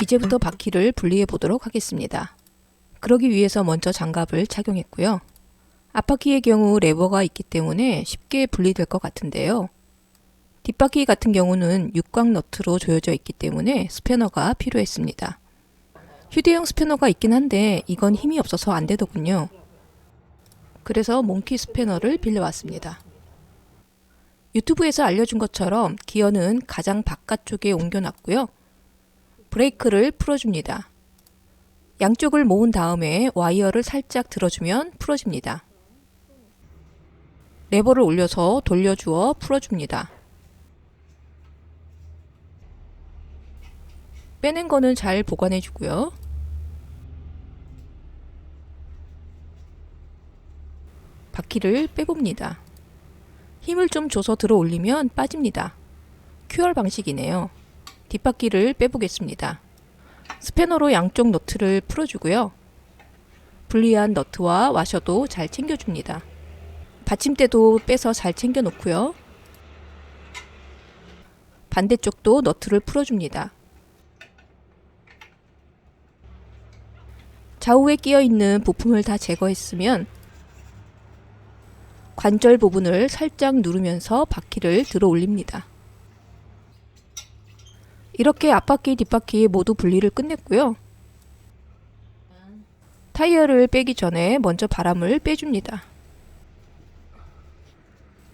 이제부터 바퀴를 분리해 보도록 하겠습니다. 그러기 위해서 먼저 장갑을 착용했고요. 앞바퀴의 경우 레버가 있기 때문에 쉽게 분리될 것 같은데요. 뒷바퀴 같은 경우는 육각 너트로 조여져 있기 때문에 스패너가 필요했습니다. 휴대용 스패너가 있긴 한데 이건 힘이 없어서 안 되더군요. 그래서 몽키 스패너를 빌려왔습니다. 유튜브에서 알려준 것처럼 기어는 가장 바깥쪽에 옮겨놨고요. 브레이크를 풀어줍니다. 양쪽을 모은 다음에 와이어를 살짝 들어주면 풀어집니다. 레버를 올려서 돌려주어 풀어줍니다. 빼낸 거는 잘 보관해주고요. 바퀴를 빼봅니다. 힘을 좀 줘서 들어 올리면 빠집니다. 큐얼 방식이네요. 뒷바퀴를 빼보겠습니다. 스패너로 양쪽 너트를 풀어주고요. 분리한 너트와 와셔도 잘 챙겨줍니다. 받침대도 빼서 잘 챙겨 놓고요. 반대쪽도 너트를 풀어줍니다. 좌우에 끼어 있는 부품을 다 제거했으면 관절 부분을 살짝 누르면서 바퀴를 들어 올립니다. 이렇게 앞바퀴, 뒷바퀴 모두 분리를 끝냈고요. 타이어를 빼기 전에 먼저 바람을 빼줍니다.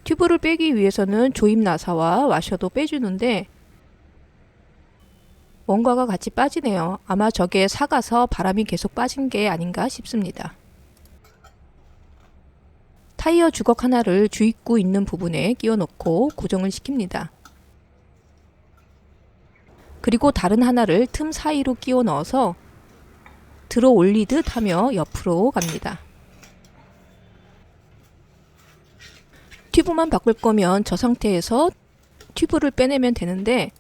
튜브를 빼기 위해서는 조임 나사와 와셔도 빼주는데 뭔가가 같이 빠지네요. 아마 저게 삭아서 바람이 계속 빠진 게 아닌가 싶습니다. 타이어 주걱 하나를 주입구 있는 부분에 끼워 넣고 고정을 시킵니다. 그리고 다른 하나를 틈 사이로 끼워 넣어서 들어 올리듯 하며 옆으로 갑니다. 튜브만 바꿀 거면 저 상태에서 튜브를 빼내면 되는데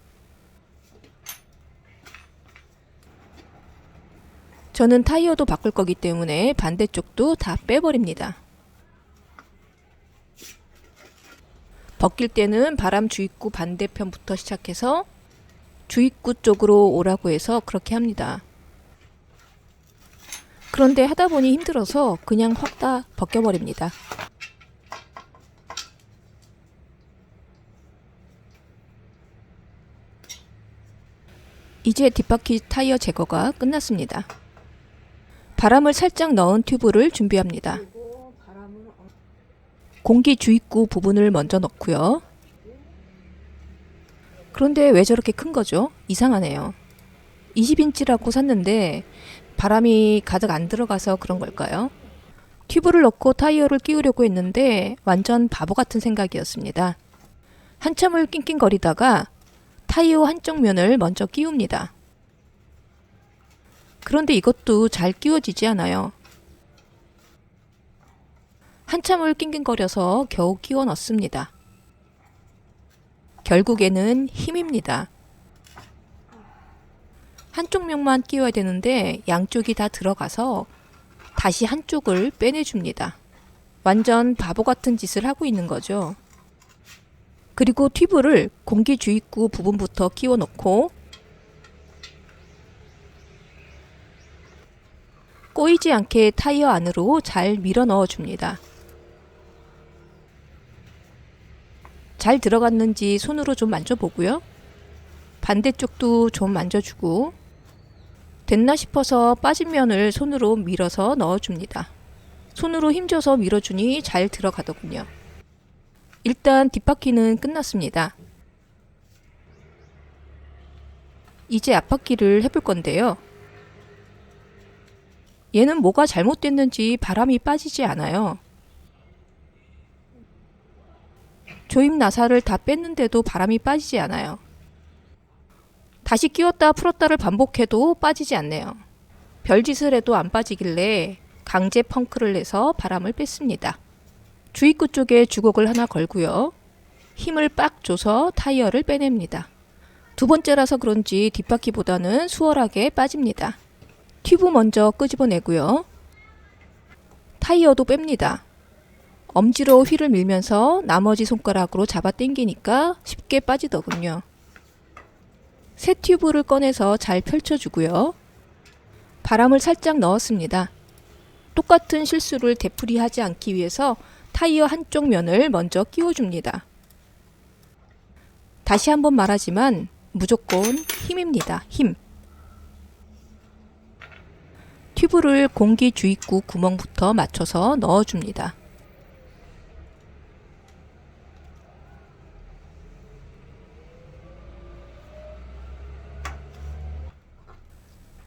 저는 타이어도 바꿀 거기 때문에 반대쪽도 다 빼버립니다. 벗길 때는 바람 주입구 반대편부터 시작해서 주입구 쪽으로 오라고 해서 그렇게 합니다. 그런데 하다 보니 힘들어서 그냥 확 다 벗겨버립니다. 이제 뒷바퀴 타이어 제거가 끝났습니다. 바람을 살짝 넣은 튜브를 준비합니다. 공기 주입구 부분을 먼저 넣고요. 그런데 왜 저렇게 큰 거죠? 이상하네요. 20인치라고 샀는데 바람이 가득 안 들어가서 그런 걸까요? 튜브를 넣고 타이어를 끼우려고 했는데 완전 바보 같은 생각이었습니다. 한참을 낑낑거리다가 타이어 한쪽 면을 먼저 끼웁니다. 그런데 이것도 잘 끼워지지 않아요. 한참을 낑낑거려서 겨우 끼워 넣습니다. 결국에는 힘입니다. 한쪽 면만 끼워야 되는데 양쪽이 다 들어가서 다시 한쪽을 빼내줍니다. 완전 바보 같은 짓을 하고 있는 거죠. 그리고 튜브를 공기 주입구 부분부터 끼워 넣고 꼬이지 않게 타이어 안으로 잘 밀어 넣어 줍니다. 잘 들어갔는지 손으로 좀 만져보고요. 반대쪽도 좀 만져주고 됐나 싶어서 빠진 면을 손으로 밀어서 넣어줍니다. 손으로 힘줘서 밀어주니 잘 들어가더군요. 일단 뒷바퀴는 끝났습니다. 이제 앞바퀴를 해볼 건데요. 얘는 뭐가 잘못됐는지 바람이 빠지지 않아요. 조임 나사를 다 뺐는데도 바람이 빠지지 않아요. 다시 끼웠다 풀었다를 반복해도 빠지지 않네요. 별짓을 해도 안 빠지길래 강제 펑크를 내서 바람을 뺐습니다. 주입구 쪽에 주걱을 하나 걸고요. 힘을 빡 줘서 타이어를 빼냅니다. 두 번째라서 그런지 뒷바퀴보다는 수월하게 빠집니다. 튜브 먼저 끄집어내고요. 타이어도 뺍니다. 엄지로 휠을 밀면서 나머지 손가락으로 잡아 당기니까 쉽게 빠지더군요. 새 튜브를 꺼내서 잘 펼쳐주고요. 바람을 살짝 넣었습니다. 똑같은 실수를 되풀이하지 않기 위해서 타이어 한쪽 면을 먼저 끼워줍니다. 다시 한번 말하지만 무조건 힘입니다. 힘. 튜브를 공기 주입구 구멍부터 맞춰서 넣어줍니다.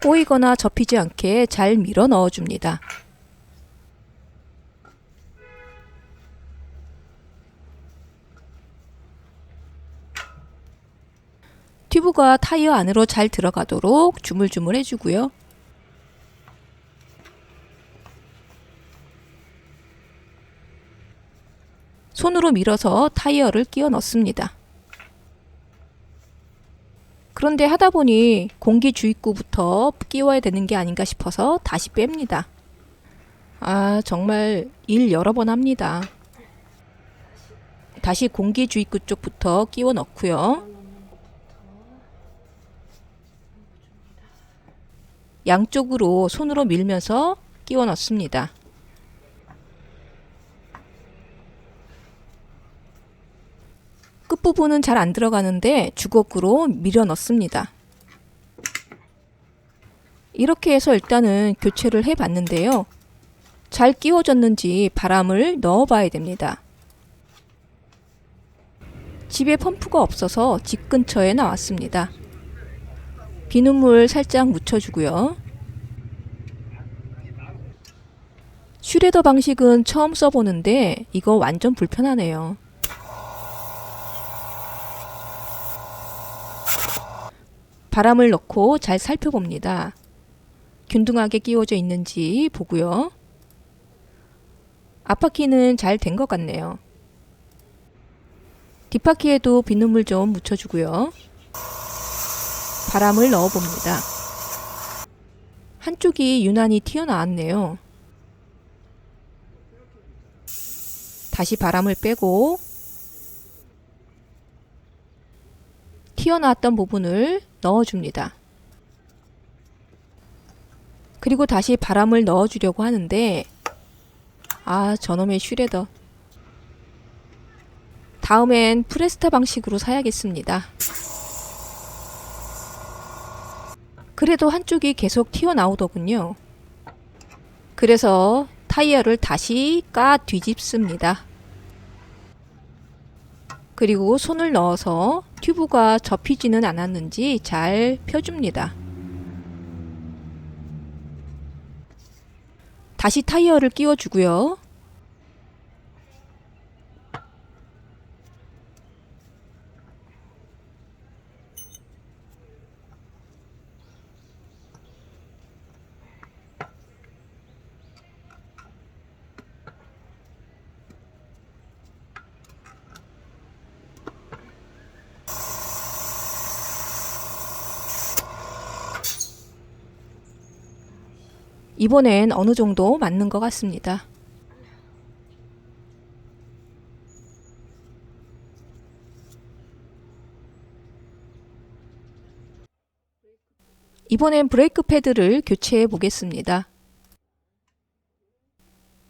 꼬이거나 접히지 않게 잘 밀어 넣어줍니다. 튜브가 타이어 안으로 잘 들어가도록 주물주물 해주고요. 손으로 밀어서 타이어를 끼워 넣습니다. 그런데 하다 보니 공기 주입구부터 끼워야 되는 게 아닌가 싶어서 다시 뺍니다. 아, 정말 일 여러 번 합니다. 다시 공기 주입구 쪽부터 끼워 넣고요. 양쪽으로 손으로 밀면서 끼워 넣습니다. 끝부분은 잘 안 들어가는데 주걱으로 밀어 넣습니다. 이렇게 해서 일단은 교체를 해 봤는데요. 잘 끼워졌는지 바람을 넣어 봐야 됩니다. 집에 펌프가 없어서 집 근처에 나왔습니다. 비눗물 살짝 묻혀주고요. 슈레더 방식은 처음 써보는데 이거 완전 불편하네요. 바람을 넣고 잘 살펴봅니다. 균등하게 끼워져 있는지 보고요. 앞바퀴는 잘 된 것 같네요. 뒷바퀴에도 비눗물 좀 묻혀주고요. 바람을 넣어봅니다. 한쪽이 유난히 튀어나왔네요. 다시 바람을 빼고 튀어나왔던 부분을 넣어줍니다. 그리고 다시 바람을 넣어주려고 하는데 저놈의 슈레더. 다음엔 프레스타 방식으로 사야겠습니다. 그래도 한쪽이 계속 튀어나오더군요. 그래서 타이어를 다시 까 뒤집습니다. 그리고 손을 넣어서 튜브가 접히지는 않았는지 잘 펴줍니다. 다시 타이어를 끼워주고요. 이번엔 어느 정도 맞는 것 같습니다. 이번엔 브레이크 패드를 교체해 보겠습니다.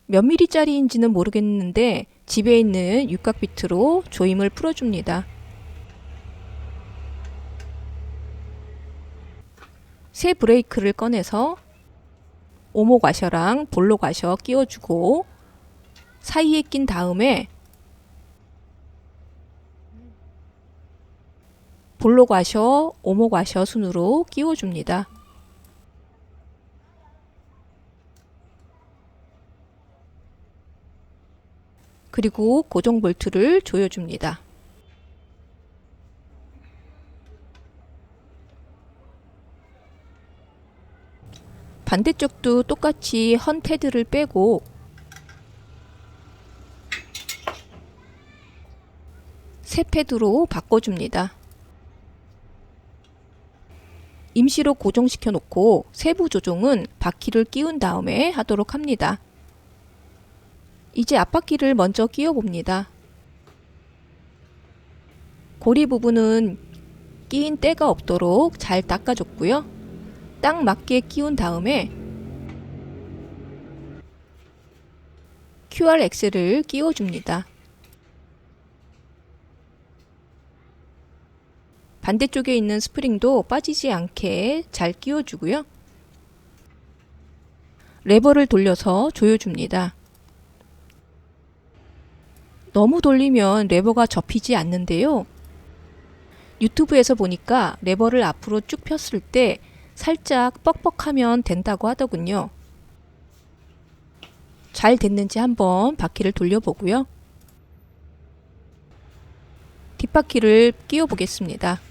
몇 미리짜리인지는 모르겠는데 집에 있는 육각 비트로 조임을 풀어줍니다. 새 브레이크를 꺼내서 오목 와셔랑 볼록 와셔 끼워주고 사이에 낀 다음에 볼록 와셔, 오목 와셔 순으로 끼워줍니다. 그리고 고정 볼트를 조여줍니다. 반대쪽도 똑같이 헌 패드를 빼고 새 패드로 바꿔줍니다. 임시로 고정시켜 놓고 세부 조종은 바퀴를 끼운 다음에 하도록 합니다. 이제 앞바퀴를 먼저 끼워 봅니다. 고리 부분은 끼인 때가 없도록 잘 닦아줬고요. 딱 맞게 끼운 다음에 QR 엑셀을 끼워줍니다. 반대쪽에 있는 스프링도 빠지지 않게 잘 끼워주고요. 레버를 돌려서 조여줍니다. 너무 돌리면 레버가 접히지 않는데요. 유튜브에서 보니까 레버를 앞으로 쭉 폈을 때 살짝 뻑뻑하면 된다고 하더군요. 잘 됐는지 한번 바퀴를 돌려보고요. 뒷바퀴를 끼워 보겠습니다.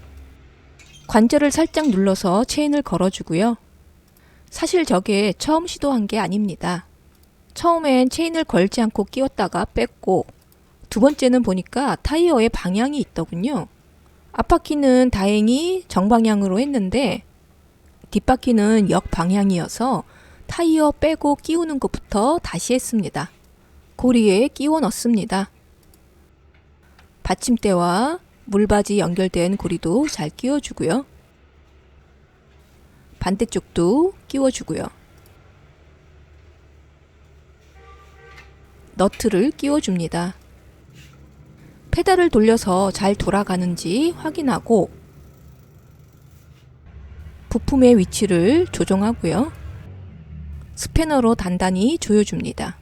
관절을 살짝 눌러서 체인을 걸어주고요. 사실 저게 처음 시도한 게 아닙니다. 처음엔 체인을 걸지 않고 끼웠다가 뺐고, 두 번째는 보니까 타이어에 방향이 있더군요. 앞바퀴는 다행히 정방향으로 했는데 뒷바퀴는 역방향이어서 타이어 빼고 끼우는 것부터 다시 했습니다. 고리에 끼워 넣습니다. 받침대와 물바지 연결된 고리도 잘 끼워주고요. 반대쪽도 끼워주고요. 너트를 끼워줍니다. 페달을 돌려서 잘 돌아가는지 확인하고 부품의 위치를 조정하고요. 스패너로 단단히 조여줍니다.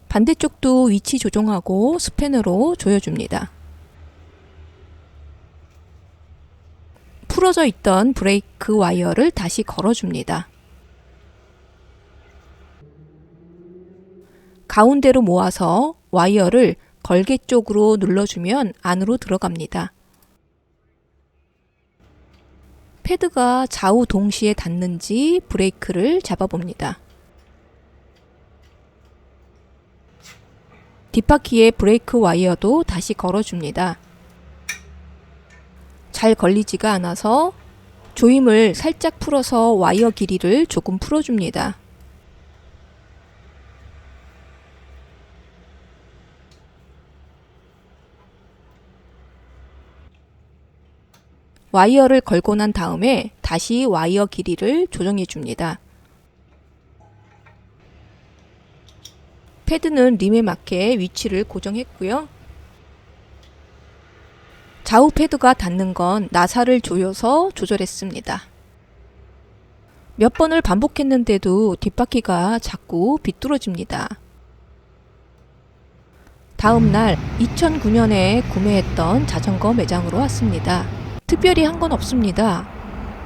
반대쪽도 위치 조정하고 스패너로 조여줍니다. 풀어져 있던 브레이크 와이어를 다시 걸어줍니다. 가운데로 모아서 와이어를 걸개 쪽으로 눌러주면 안으로 들어갑니다. 패드가 좌우 동시에 닿는지 브레이크를 잡아봅니다. 뒷바퀴에 브레이크 와이어도 다시 걸어줍니다. 잘 걸리지가 않아서 조임을 살짝 풀어서 와이어 길이를 조금 풀어줍니다. 와이어를 걸고 난 다음에 다시 와이어 길이를 조정해 줍니다. 패드는 림에 맞게 위치를 고정했고요. 좌우 패드가 닿는 건 나사를 조여서 조절했습니다. 몇 번을 반복했는데도 뒷바퀴가 자꾸 비뚤어집니다. 다음 날 2009년에 구매했던 자전거 매장으로 왔습니다. 특별히 한 건 없습니다.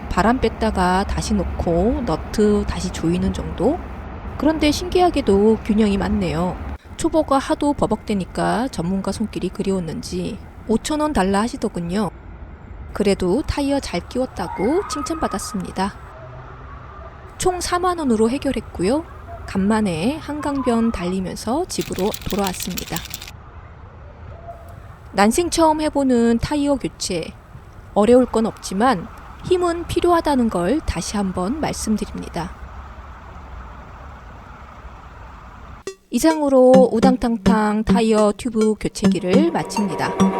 바람 뺐다가 다시 놓고 너트 다시 조이는 정도? 그런데 신기하게도 균형이 맞네요. 초보가 하도 버벅대니까 전문가 손길이 그리웠는지 5,000원 달라 하시더군요. 그래도 타이어 잘 끼웠다고 칭찬받았습니다. 총 4만원으로 해결했고요. 간만에 한강변 달리면서 집으로 돌아왔습니다. 난생 처음 해보는 타이어 교체. 어려울 건 없지만 힘은 필요하다는 걸 다시 한번 말씀드립니다. 이상으로 우당탕탕 타이어 튜브 교체기를 마칩니다.